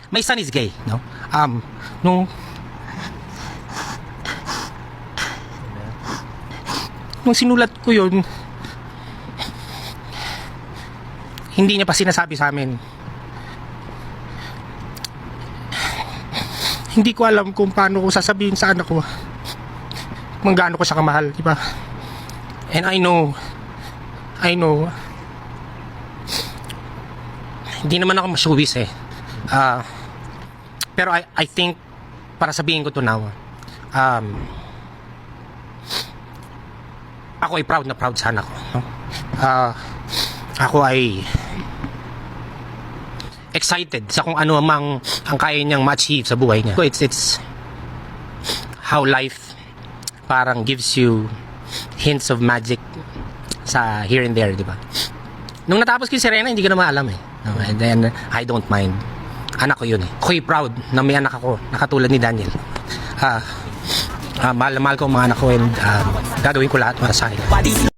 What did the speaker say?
my son is gay, no? Nung sinulat ko yun, hindi niya pa sinasabi sa amin. Hindi ko alam kung paano ko sasabihin sa anak ko kung gaano ko siya kamahal, di ba? And I know, hindi naman ako masyubis eh. Pero I think, para sabihin ko to now, ako ay proud na proud sa anak ko, no? Ako ay excited sa kung ano mang ang kaya niyang ma-achieve sa buhay niya. So it's how life parang gives you hints of magic sa here and there, di ba? Nung natapos ko yung Serena, hindi ko naman alam eh. No? And then, I don't mind. Anak ko yun eh. Ako'y proud na may anak ako, nakatulad ni Daniel. Mahal na mahal ko ang mga anak ko and gagawin ko lahat para sa kanila.